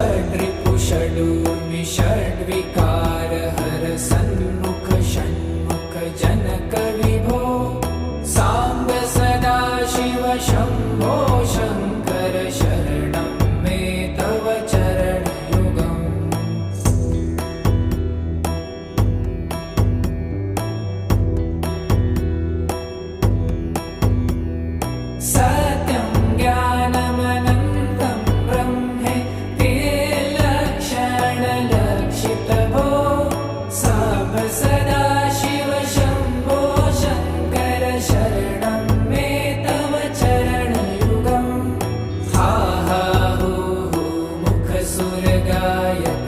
षड्रिपुषडूर्मि षड्विकार हर सन्मुख षण्मुख जनक विभो साम्ब सदा शिव शम्भो शङ्कर शरणं मे तव चरणयुगम्। सत्यं ज्ञानमनन्तं ब्रह्मेति लक्षणलक्षितभो साम्ब सदा शिव शम्भो शङ्कर शरणं मे तव चरणयुगम्। हा हा हू हू मुखसुरगायक